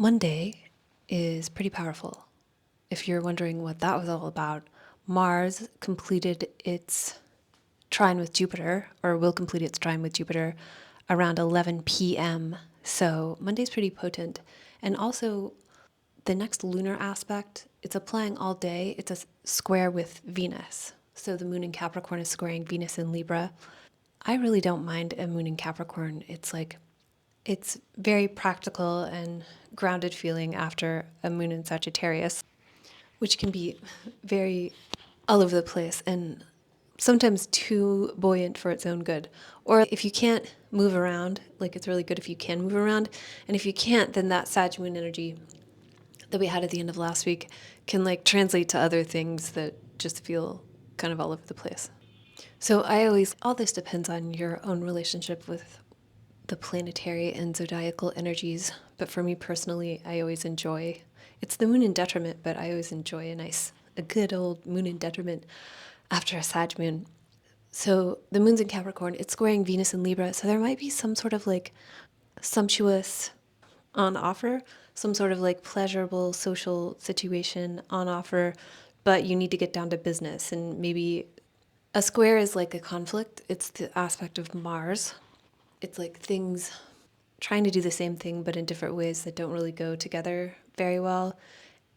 Monday is pretty powerful. If you're wondering what that was all about, Mars completed its trine with Jupiter, or will complete its trine with Jupiter around 11 p.m. So Monday's pretty potent. And also, the next lunar aspect, it's applying all day. It's a square with Venus. So the moon in Capricorn is squaring Venus in Libra. I really don't mind a moon in Capricorn. It's very practical and grounded feeling after a moon in Sagittarius, which can be very all over the place and sometimes too buoyant for its own good. Or if you can't move around, like it's really good if you can move around. And if you can't, then that Sag moon energy that we had at the end of last week can like translate to other things that just feel kind of all over the place. So all this depends on your own relationship with the planetary and zodiacal energies. But for me personally, it's the moon in detriment, but I always enjoy a good old moon in detriment after a Sag moon. So the moon's in Capricorn, it's squaring Venus in Libra. So there might be some sort of like sumptuous on offer, some sort of like pleasurable social situation on offer, but you need to get down to business. And maybe a square is like a conflict. It's the aspect of Mars. It's like things trying to do the same thing, but in different ways that don't really go together very well.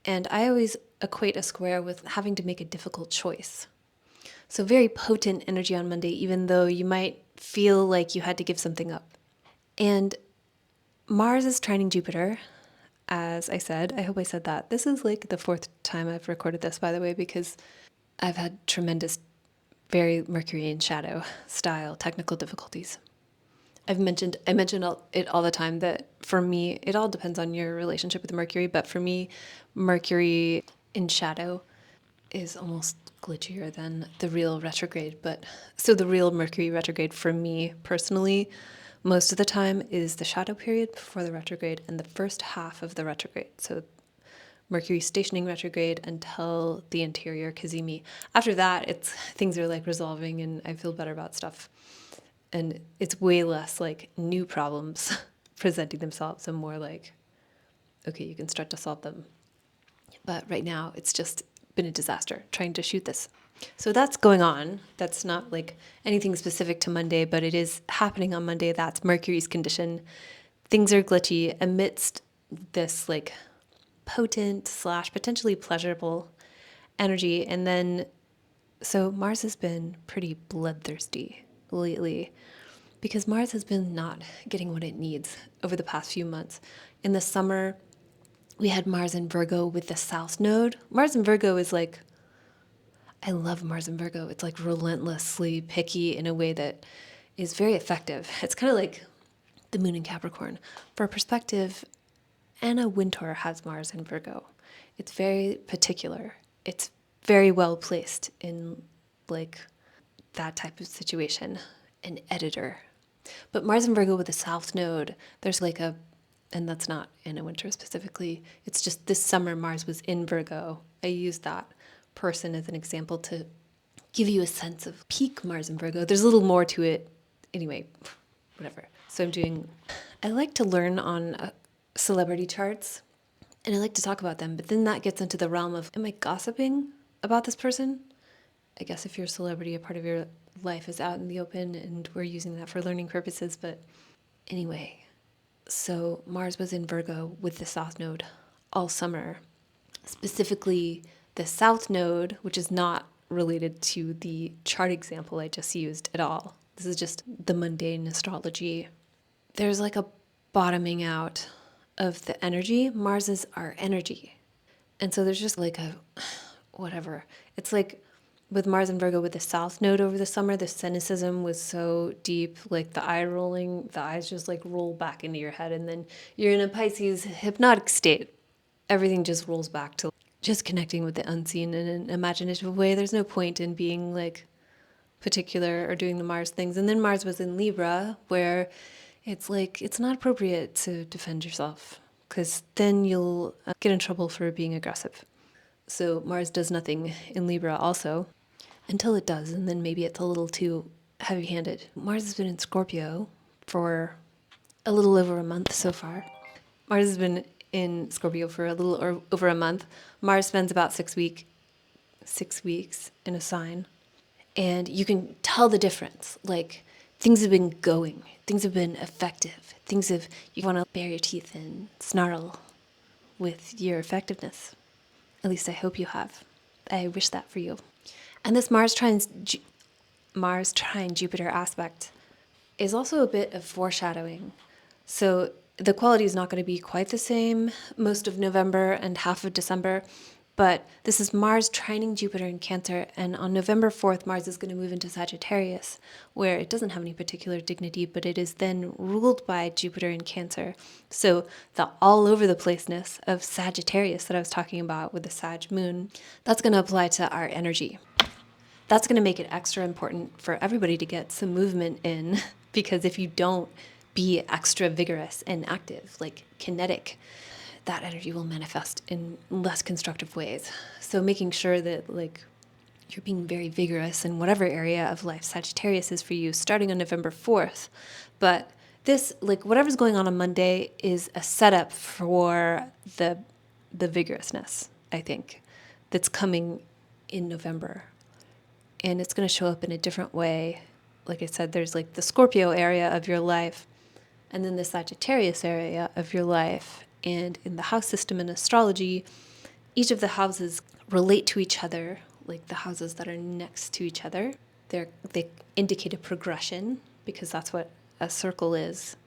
And I always equate a square with having to make a difficult choice. So very potent energy on Monday, even though you might feel like you had to give something up. And Mars is trining Jupiter, as I said. I hope I said that. This is like the fourth time I've recorded this, by the way, because I've had tremendous, very Mercury in shadow style technical difficulties. I mentioned it all the time that for me, it all depends on your relationship with Mercury, but for me, Mercury in shadow is almost glitchier than the real retrograde. So the real Mercury retrograde for me personally, most of the time is the shadow period before the retrograde and the first half of the retrograde. So Mercury stationing retrograde until the interior cazimi. After that, things are like resolving and I feel better about stuff. And it's way less like new problems presenting themselves and more like, okay, you can start to solve them. But right now, it's just been a disaster trying to shoot this. So that's going on. That's not like anything specific to Monday, but it is happening on Monday. That's Mercury's condition. Things are glitchy amidst this like potent / potentially pleasurable energy. And then, so Mars has been pretty bloodthirsty lately because Mars has been not getting what it needs over the past few months. In the summer, we had Mars in Virgo with the South Node. Mars in Virgo is like, I love Mars in Virgo. It's like relentlessly picky in a way that is very effective. It's kind of like the moon in Capricorn. For perspective, Anna Wintour has Mars in Virgo. It's very particular. It's very well placed in like that type of situation, an editor. But Mars in Virgo with the South Node, there's like and that's not Anna Wintour specifically, it's just this summer Mars was in Virgo. I used that person as an example to give you a sense of peak Mars in Virgo. There's a little more to it. Anyway, whatever. So I like to learn on celebrity charts and I like to talk about them, but then that gets into the realm of, am I gossiping about this person? I guess if you're a celebrity, a part of your life is out in the open and we're using that for learning purposes. But anyway, so Mars was in Virgo with the South Node all summer. Specifically, the South Node, which is not related to the chart example I just used at all. This is just the mundane astrology. There's like a bottoming out of the energy. Mars is our energy. And so there's just like whatever. It's like with Mars and Virgo with the South Node over the summer, the cynicism was so deep, like the eyes just like roll back into your head. And then you're in a Pisces hypnotic state. Everything just rolls back to just connecting with the unseen in an imaginative way. There's no point in being like particular or doing the Mars things. And then Mars was in Libra, where it's like, it's not appropriate to defend yourself because then you'll get in trouble for being aggressive. So Mars does nothing in Libra also until it does, and then maybe it's a little too heavy-handed. Mars has been in Scorpio for a little over a month so far. Mars has been in Scorpio for a little or over a month. Mars spends about 6 weeks in a sign. And you can tell the difference. Like, things have been going, things have been effective, you want to bare your teeth and snarl with your effectiveness. At least I hope you have. I wish that for you. And this Mars trine Jupiter aspect is also a bit of foreshadowing. So the quality is not going to be quite the same most of November and half of December, but this is Mars trining Jupiter in Cancer, and on November 4th, Mars is going to move into Sagittarius, where it doesn't have any particular dignity, but it is then ruled by Jupiter in Cancer. So the all over the placeness of Sagittarius that I was talking about with the Sag moon, that's going to apply to our energy. That's going to make it extra important for everybody to get some movement in, because if you don't be extra vigorous and active, like kinetic, that energy will manifest in less constructive ways. So making sure that like you're being very vigorous in whatever area of life Sagittarius is for you, starting on November 4th. But this, like whatever's going on Monday, is a setup for the vigorousness, I think, that's coming in November. And it's going to show up in a different way. Like I said, there's like the Scorpio area of your life, and then the Sagittarius area of your life. And in the house system in astrology, each of the houses relate to each other, like the houses that are next to each other. They indicate a progression, because that's what a circle is.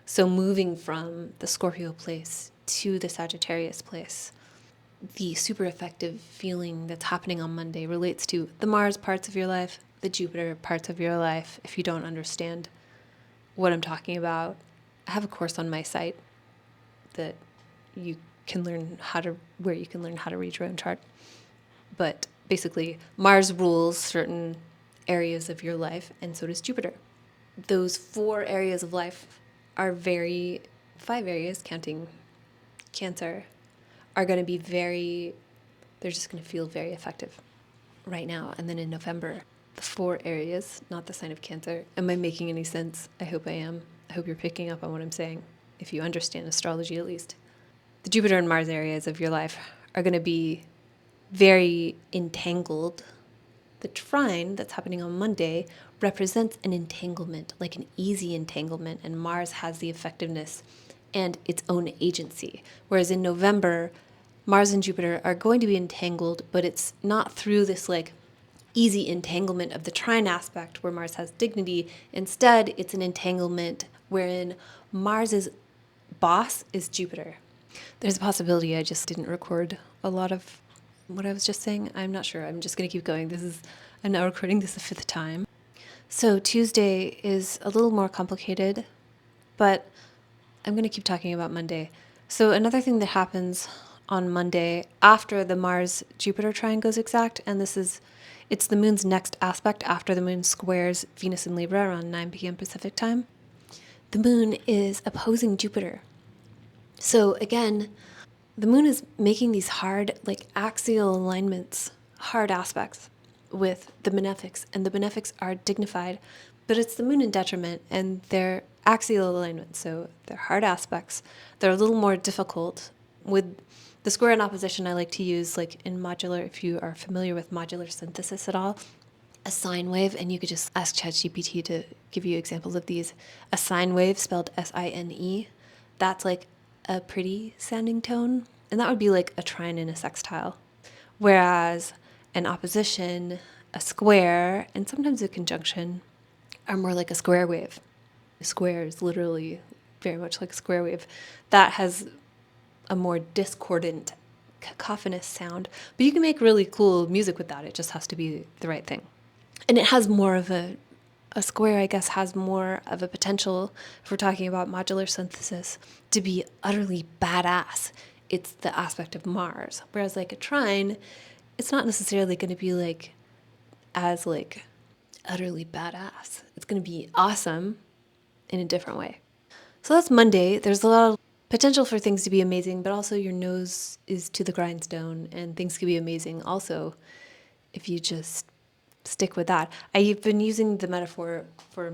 So moving from the Scorpio place to the Sagittarius place, the super effective feeling that's happening on Monday relates to the Mars parts of your life, the Jupiter parts of your life. If you don't understand what I'm talking about, I have a course on my site that you can learn where you can learn how to read your own chart. But basically, Mars rules certain areas of your life, and so does Jupiter. Those 4 areas of life are 5 areas, counting Cancer, are going to be they're just going to feel very effective right now. And then in November, the 4 areas, not the sign of Cancer. Am I making any sense? I hope I am. I hope you're picking up on what I'm saying, if you understand astrology at least. The Jupiter and Mars areas of your life are going to be very entangled. The trine that's happening on Monday represents an entanglement, like an easy entanglement, and Mars has the effectiveness and its own agency. Whereas in November, Mars and Jupiter are going to be entangled, but it's not through this like easy entanglement of the trine aspect where Mars has dignity. Instead, it's an entanglement wherein Mars's boss is Jupiter. There's a possibility I just didn't record a lot of what I was just saying. I'm not sure. I'm just going to keep going. I'm now recording this the 5th time. So Tuesday is a little more complicated, but I'm going to keep talking about Monday. So another thing that happens on Monday after the Mars-Jupiter trine goes exact, and it's the moon's next aspect after the moon squares Venus in Libra around 9 p.m. Pacific time. The moon is opposing Jupiter. So again, the moon is making these hard, like axial alignments, hard aspects with the benefics, and the benefics are dignified, but it's the moon in detriment, and they're axial alignments, so they're hard aspects. They're a little more difficult. With the square in opposition, I like to use, like in modular, if you are familiar with modular synthesis at all, a sine wave, and you could just ask ChatGPT to give you examples of these. A sine wave, spelled S-I-N-E, that's like a pretty sounding tone, and that would be like a trine and a sextile. Whereas an opposition, a square, and sometimes a conjunction are more like a square wave. A square is literally very much like a square wave. That has a more discordant, cacophonous sound, but you can make really cool music with that. It just has to be the right thing. And it has more of a square, I guess, has more of a potential, if we're talking about modular synthesis, to be utterly badass. It's the aspect of Mars. Whereas like a trine, it's not necessarily going to be like as like utterly badass. It's going to be awesome in a different way. So that's Monday. There's a lot of potential for things to be amazing, but also your nose is to the grindstone, and things can be amazing also if you just stick with that. I've been using the metaphor for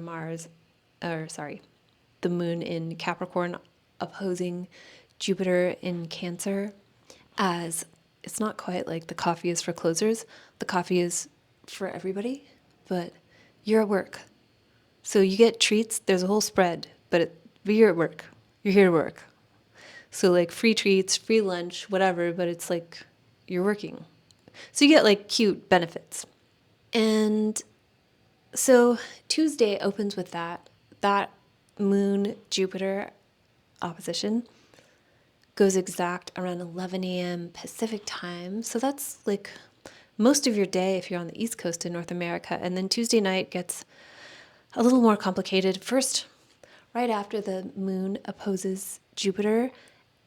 the moon in Capricorn opposing Jupiter in Cancer as it's not quite like the coffee is for closers. The coffee is for everybody, but you're at work. So you get treats, there's a whole spread, but you're at work. You're here to work. So like free treats, free lunch, whatever, but it's like you're working. So you get like cute benefits. And so Tuesday opens with that Moon Jupiter opposition goes exact around 11 a.m. Pacific time. So that's like most of your day if you're on the East Coast in North America. And then Tuesday night gets a little more complicated. First, right after the moon opposes Jupiter,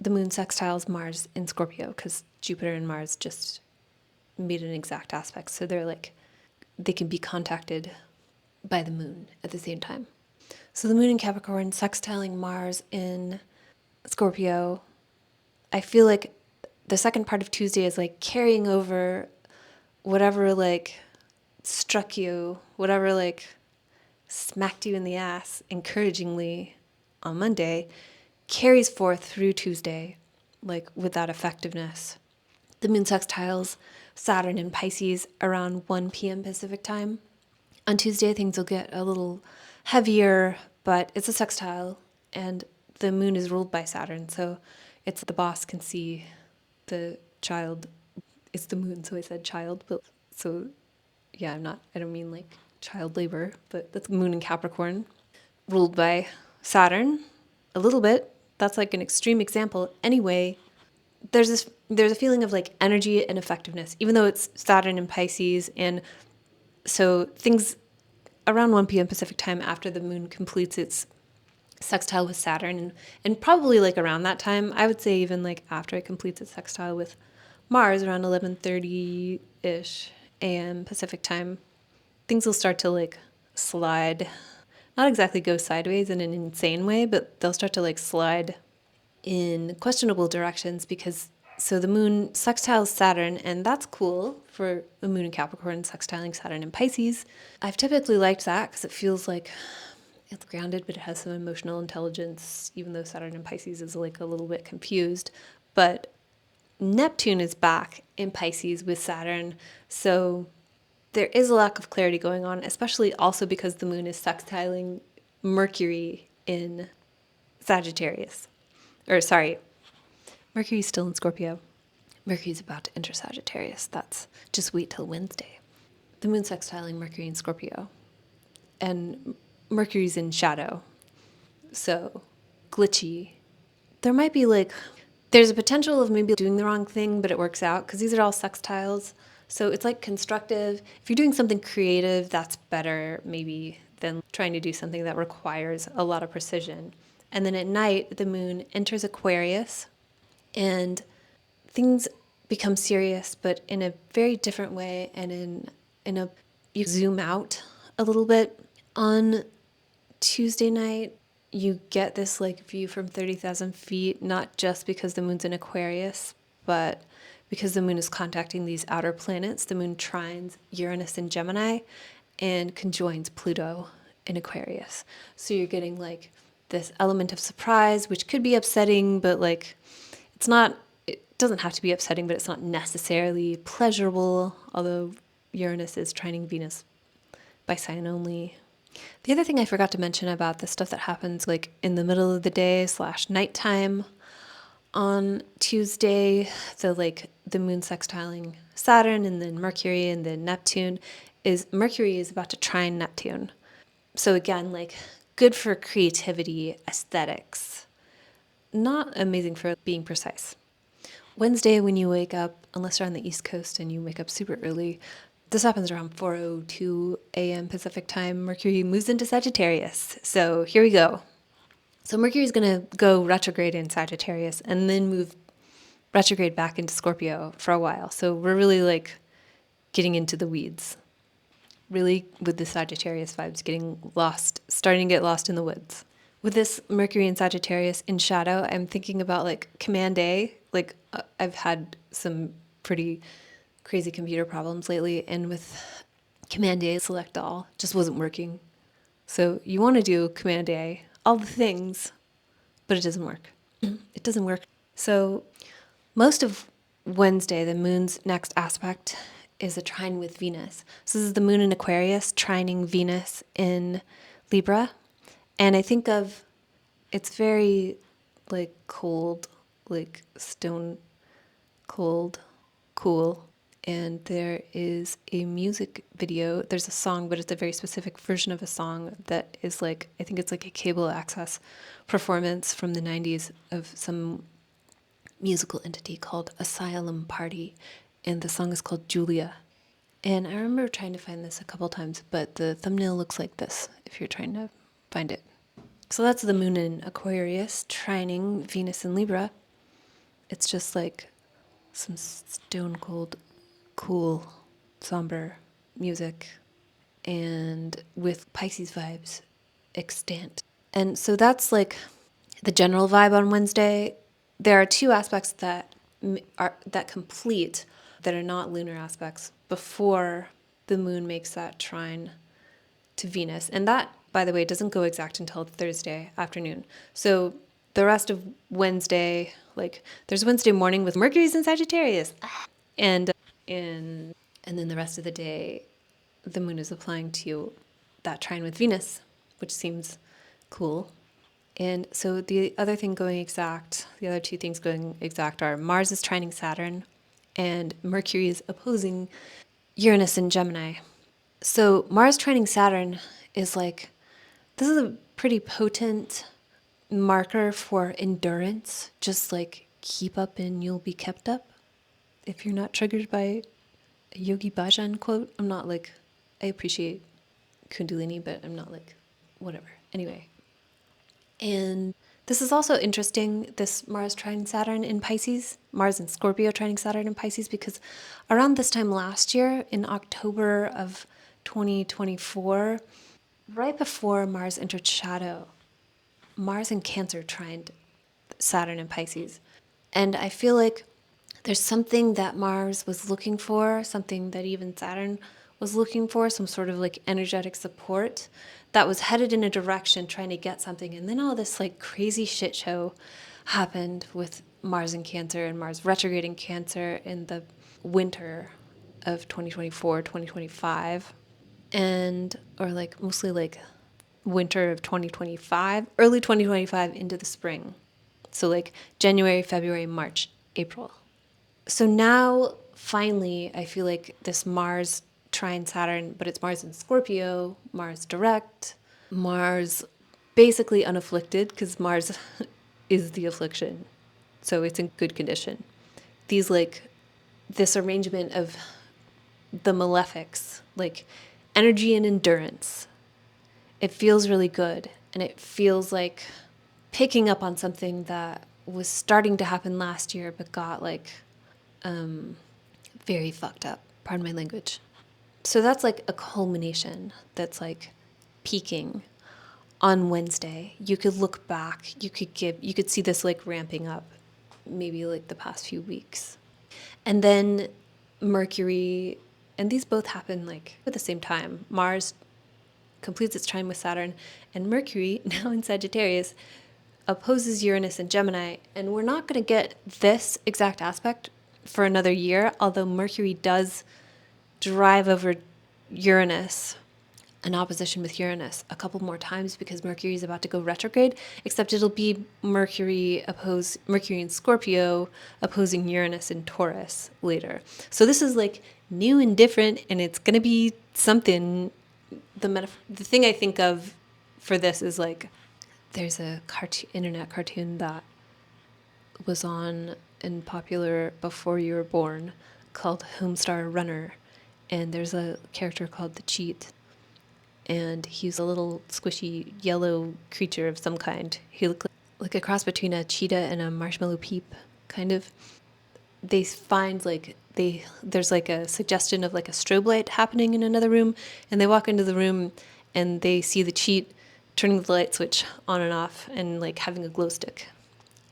the moon sextiles Mars in Scorpio because Jupiter and Mars just made an exact aspect. So they can be contacted by the moon at the same time. So the moon in Capricorn sextiling Mars in Scorpio. I feel like the second part of Tuesday is like carrying over whatever like struck you, whatever like smacked you in the ass encouragingly on Monday, carries forth through Tuesday, like with that effectiveness. The moon sextiles Saturn in Pisces around 1 p.m. Pacific time. On Tuesday, things will get a little heavier, but it's a sextile, and the moon is ruled by Saturn, so it's the boss can see the child. It's the moon, so I said child, but so yeah, I don't mean like child labor, but that's moon in Capricorn, ruled by Saturn a little bit. That's like an extreme example. Anyway, there's a feeling of like energy and effectiveness, even though it's Saturn in Pisces. And so things around 1 p.m. Pacific time after the moon completes its sextile with Saturn, and probably like around that time, I would say even like after it completes its sextile with Mars around 11:30-ish a.m. Pacific time, things will start to like slide, not exactly go sideways in an insane way, but they'll start to like slide in questionable directions because so the moon sextiles Saturn, and that's cool for the moon in Capricorn sextiling Saturn in Pisces. I've typically liked that because it feels like it's grounded, but it has some emotional intelligence, even though Saturn in Pisces is like a little bit confused. But Neptune is back in Pisces with Saturn, so there is a lack of clarity going on, especially also because the moon is sextiling Mercury in Sagittarius. Or sorry, Mercury's still in Scorpio. Mercury's about to enter Sagittarius. That's just wait till Wednesday. The moon sextiling Mercury in Scorpio. And Mercury's in shadow. So glitchy. There might be like, there's a potential of maybe doing the wrong thing, but it works out because these are all sextiles. So it's like constructive. If you're doing something creative, that's better maybe than trying to do something that requires a lot of precision. And then at night, the moon enters Aquarius and things become serious, but in a very different way, and you zoom out a little bit. On Tuesday night, you get this like view from 30,000 feet, not just because the moon's in Aquarius, but because the moon is contacting these outer planets. The moon trines Uranus in Gemini and conjoins Pluto in Aquarius. So you're getting like this element of surprise, which could be upsetting, but like it doesn't have to be upsetting, but it's not necessarily pleasurable, although Uranus is trining Venus by sign only. The other thing I forgot to mention about the stuff that happens like in the middle of the day / nighttime on Tuesday, so like the moon sextiling Saturn and then Mercury and then Neptune, is Mercury is about to trine Neptune. So again, like good for creativity, aesthetics, not amazing for being precise. Wednesday, when you wake up, unless you're on the East Coast and you wake up super early, this happens around 4:02 a.m. Pacific time. Mercury moves into Sagittarius. So here we go. So Mercury is going to go retrograde in Sagittarius and then move retrograde back into Scorpio for a while. So we're really like getting into the weeds. Really with the Sagittarius vibes, getting lost, starting to get lost in the woods. With this Mercury and Sagittarius in shadow, I'm thinking about like Command A. Like I've had some pretty crazy computer problems lately, and with Command A, select all, just wasn't working. So you want to do Command A, all the things, but it doesn't work. It doesn't work. So most of Wednesday, the moon's next aspect is a trine with Venus. So this is the moon in Aquarius trining Venus in Libra. And I think of it's very like cold, like stone cold, cool. And there is a music video. There's a song, but it's a very specific version of a song that is like, I think it's like a cable access performance from the 90s of some musical entity called Asylum Party. And the song is called Julia. And I remember trying to find this a couple times, but the thumbnail looks like this if you're trying to find it. So that's the moon in Aquarius trining Venus in Libra. It's just like some stone cold, cool, somber music, and with Pisces vibes extant. And so that's like the general vibe on Wednesday. There are two aspects that complete that are not lunar aspects before the moon makes that trine to Venus. And that, by the way, doesn't go exact until Thursday afternoon. So the rest of Wednesday, like there's Wednesday morning with Mercury's in Sagittarius. And and then the rest of the day, the moon is applying to that trine with Venus, which seems cool. And so the other thing going exact, the other two things going exact are Mars is trining Saturn and Mercury is opposing Uranus in Gemini. So Mars trining Saturn is like, this is a pretty potent marker for endurance. Just like keep up and you'll be kept up. If you're not triggered by a Yogi Bhajan quote, I'm not like, I appreciate Kundalini, but I'm not like, whatever. Anyway. And this is also interesting, this Mars trining Saturn in Pisces, Mars and Scorpio trining Saturn in Pisces, because around this time last year, in October of 2024, right before Mars entered shadow, Mars in Cancer trined Saturn in Pisces. And I feel like there's something that Mars was looking for, something that even Saturn was looking for, some sort of like energetic support that was headed in a direction trying to get something. And then all this like crazy shit show happened with Mars in Cancer and Mars retrograde in Cancer in the winter of 2024, 2025. And, or like mostly like winter of 2025, early 2025 into the spring. So like January, February, March, April. So now, finally, I feel like this Mars trine Saturn, but it's Mars in Scorpio, Mars direct, Mars basically unafflicted, because Mars is the affliction. So it's in good condition. These like, this arrangement of the malefics, like energy and endurance, it feels really good. And it feels like picking up on something that was starting to happen last year, but got like very fucked up. Pardon my language. So that's like a culmination that's like peaking on Wednesday. You could look back, you could see this like ramping up maybe like the past few weeks. And then Mercury, and these both happen like at the same time. Mars completes its trine with Saturn, and Mercury, now in Sagittarius, opposes Uranus and Gemini. And we're not going to get this exact aspect for another year, although Mercury does drive over Uranus, an opposition with Uranus, a couple more times because Mercury is about to go retrograde, except it'll be Mercury in Scorpio opposing Uranus in Taurus later. So this is like new and different, and it's going to be something. The thing I think of for this is like, there's a internet cartoon that was on and popular before you were born called Homestar Runner, and there's a character called the Cheat, and he's a little squishy yellow creature of some kind. He looked like a cross between a cheetah and a marshmallow peep, kind of. They find like there's like a suggestion of like a strobe light happening in another room, and they walk into the room and they see the Cheat turning the light switch on and off and like having a glow stick.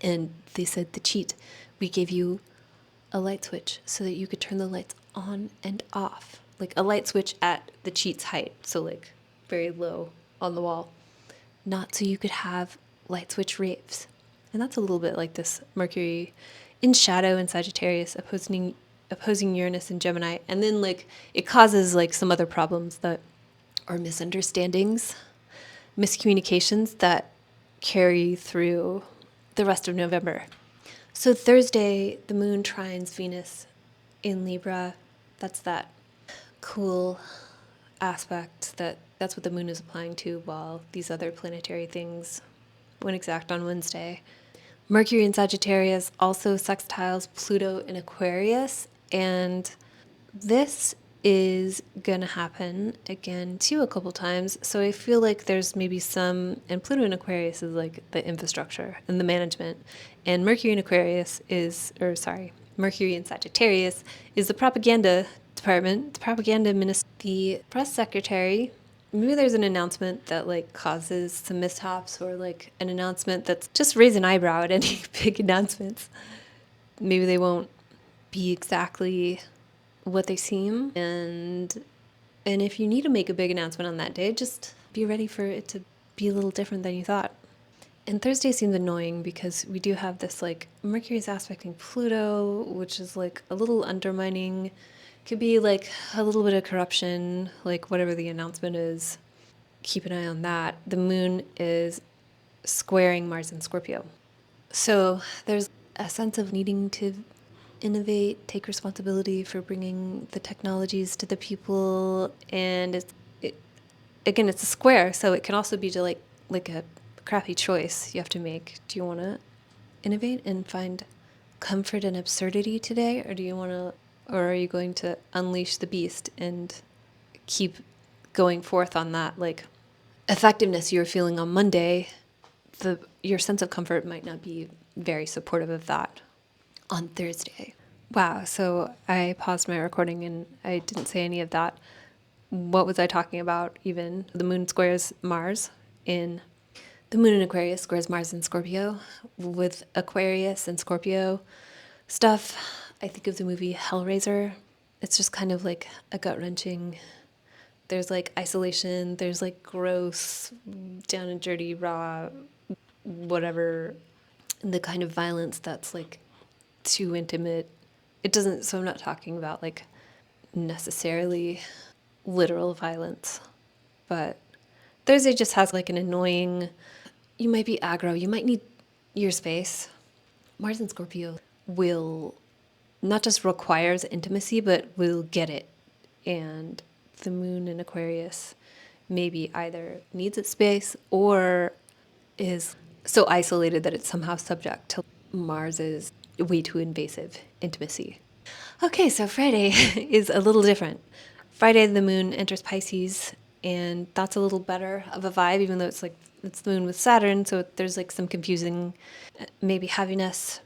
And they said, the Cheat, we gave you a light switch so that you could turn the lights on and off. Like a light switch at the Cheat's height, so like very low on the wall. Not so you could have light switch raves. And that's a little bit like this Mercury in shadow in Sagittarius opposing Uranus in Gemini. And then like it causes like some other problems that are misunderstandings, miscommunications that carry through the rest of November. So Thursday, the moon trines Venus in Libra. That's that cool aspect that's what the moon is applying to, while these other planetary things went exact on Wednesday. Mercury in Sagittarius also sextiles Pluto in Aquarius, and this is gonna happen again too a couple times. So I feel like there's maybe some, and Pluto in Aquarius is like the infrastructure and the management, and Mercury in Aquarius Mercury in Sagittarius is the propaganda department, the propaganda minister, the press secretary. Maybe there's an announcement that like causes some mishaps, or like an announcement that's just raise an eyebrow at any big announcements. Maybe they won't be exactly what they seem, and if you need to make a big announcement on that day, just be ready for it to be a little different than you thought. And Thursday seems annoying because we do have this like Mercury's aspecting Pluto, which is like a little undermining. Could be like a little bit of corruption, like whatever the announcement is. Keep an eye on that. The moon is squaring Mars in Scorpio. So there's a sense of needing to innovate, take responsibility for bringing the technologies to the people. And again, it's a square, so it can also be to like a crappy choice you have to make. Do you want to innovate and find comfort in absurdity today, or are you going to unleash the beast and keep going forth on that like effectiveness you were feeling on Monday? Your sense of comfort might not be very supportive of that on Thursday. Wow, so I paused my recording and I didn't say any of that. What was I talking about even? The moon squares Mars in the moon in Aquarius squares Mars in Scorpio. With Aquarius and Scorpio stuff, I think of the movie Hellraiser. It's just kind of like a gut-wrenching. There's like isolation, there's like gross, down and dirty, raw, whatever, the kind of violence that's like too intimate. So I'm not talking about like necessarily literal violence, but Thursday just has like an annoying, you might be aggro, you might need your space. Mars in Scorpio will not just requires intimacy, but will get it. And the moon in Aquarius maybe either needs its space or is so isolated that it's somehow subject to Mars's way too invasive intimacy. Okay, so Friday is a little different. Friday, the moon enters Pisces, and that's a little better of a vibe, even though it's the moon with Saturn, so there's like some confusing, maybe heaviness.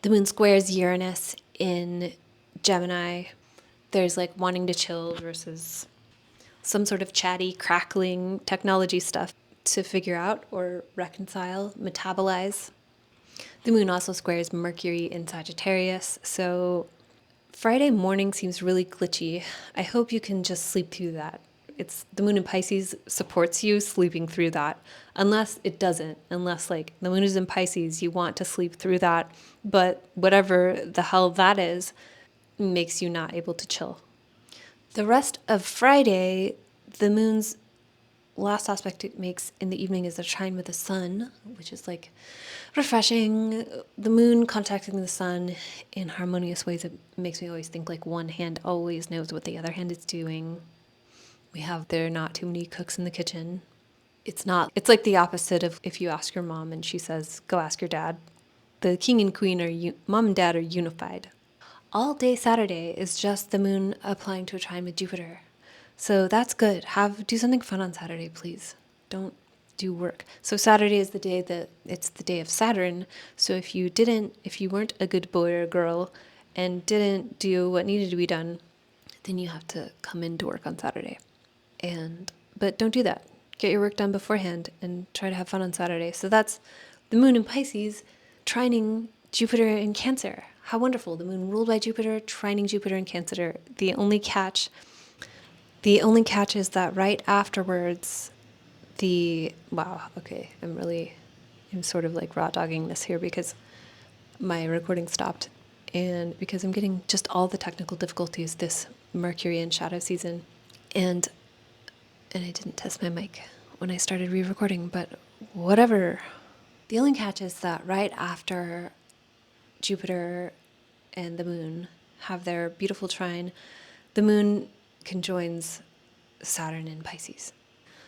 The moon squares Uranus in Gemini. There's like wanting to chill versus some sort of chatty, crackling technology stuff to figure out or reconcile, metabolize. The moon also squares Mercury in Sagittarius, so Friday morning seems really glitchy. I hope you can just sleep through that. It's the moon in Pisces supports you sleeping through that, unless it doesn't. Unless like the moon is in Pisces, you want to sleep through that, but whatever the hell that is makes you not able to chill. The rest of Friday, the moon's last aspect it makes in the evening is a trine with the sun, which is like refreshing. The moon contacting the sun in harmonious ways, it makes me always think like one hand always knows what the other hand is doing. There are not too many cooks in the kitchen. It's like the opposite of if you ask your mom and she says, go ask your dad. The king and queen mom and dad are unified. All day Saturday is just the moon applying to a trine with Jupiter. So that's good. Do something fun on Saturday, please. Don't do work. So Saturday is it's the day of Saturn. So if you weren't a good boy or girl and didn't do what needed to be done, then you have to come into work on Saturday. But don't do that. Get your work done beforehand and try to have fun on Saturday. So that's the moon in Pisces trining Jupiter in Cancer. How wonderful. The moon ruled by Jupiter, trining Jupiter in Cancer. The only catch is that right afterwards, I'm really I'm sort of like raw dogging this here because my recording stopped and because I'm getting just all the technical difficulties this Mercury and shadow season. And I didn't test my mic when I started re-recording, but whatever. The only catch is that right after Jupiter and the moon have their beautiful trine, the moon conjoins Saturn in Pisces.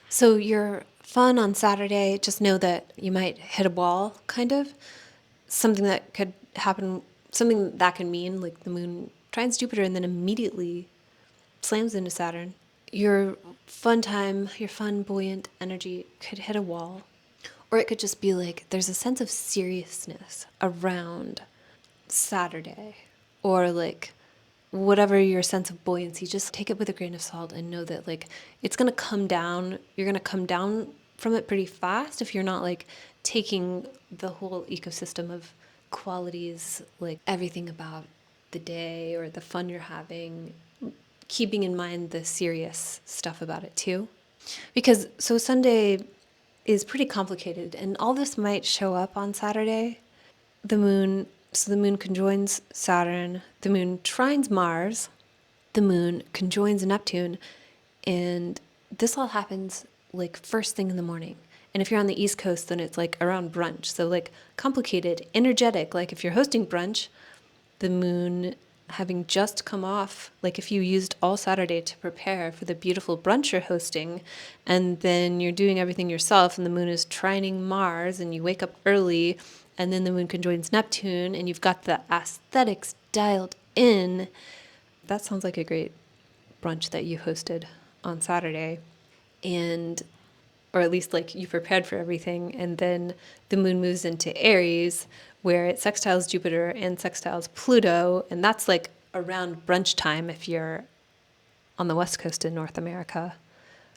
So your fun on Saturday, just know that you might hit a wall, kind of. Something that could happen, something that can mean like the moon trines Jupiter and then immediately slams into Saturn. Your fun time, your fun, buoyant energy could hit a wall. Or it could just be like there's a sense of seriousness around Saturday. Or like whatever your sense of buoyancy, just take it with a grain of salt and know that like it's going to come down. You're going to come down from it pretty fast if you're not like taking the whole ecosystem of qualities, like everything about the day or the fun you're having, keeping in mind the serious stuff about it too. Because so Sunday is pretty complicated and all this might show up on Saturday. The moon conjoins Saturn, the moon trines Mars, the moon conjoins Neptune, and this all happens like first thing in the morning. And if you're on the East Coast, then it's like around brunch. So like complicated, energetic, like if you're hosting brunch, the moon having just come off, like if you used all Saturday to prepare for the beautiful brunch you're hosting, and then you're doing everything yourself, and the moon is trining Mars, and you wake up early, and then the moon conjoins Neptune, and you've got the aesthetics dialed in, that sounds like a great brunch that you hosted on Saturday. And or at least like you prepared for everything, and then the moon moves into Aries where it sextiles Jupiter and sextiles Pluto, and that's like around brunch time if you're on the west coast in North America.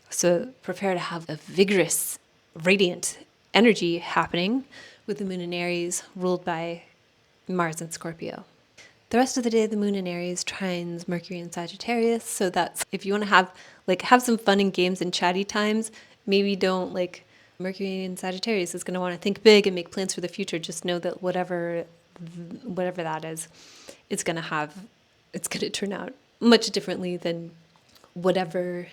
So prepare to have a vigorous, radiant energy happening with the moon in Aries ruled by Mars in Scorpio. The rest of the day, the moon in Aries trines Mercury in Sagittarius. So that's if you want to have some fun and games and chatty times, maybe don't like Mercury in Sagittarius is going to want to think big and make plans for the future. Just know that whatever that is, it's going to turn out much differently than whatever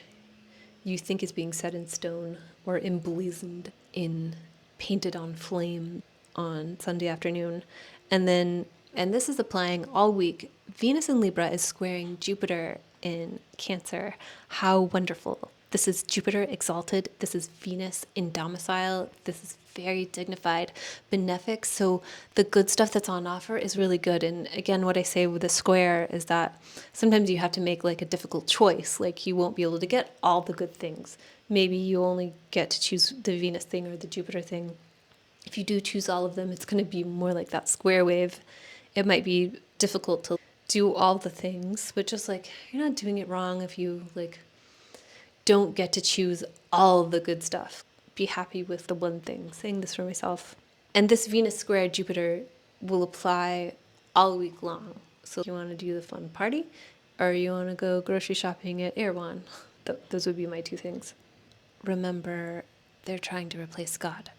you think is being set in stone or emblazoned in painted on flame on Sunday afternoon. And this is applying all week. Venus in Libra is squaring Jupiter in Cancer. How wonderful. This is Jupiter exalted. This is Venus in domicile. This is very dignified, benefic. So the good stuff that's on offer is really good. And again, what I say with the square is that sometimes you have to make like a difficult choice. Like you won't be able to get all the good things. Maybe you only get to choose the Venus thing or the Jupiter thing. If you do choose all of them, it's going to be more like that square wave. It might be difficult to do all the things, but just like you're not doing it wrong if you like don't get to choose all the good stuff. Be happy with the one thing. Saying this for myself. And this Venus square Jupiter will apply all week long. So if you want to do the fun party or you want to go grocery shopping at Erewhon, those would be my two things. Remember, they're trying to replace God.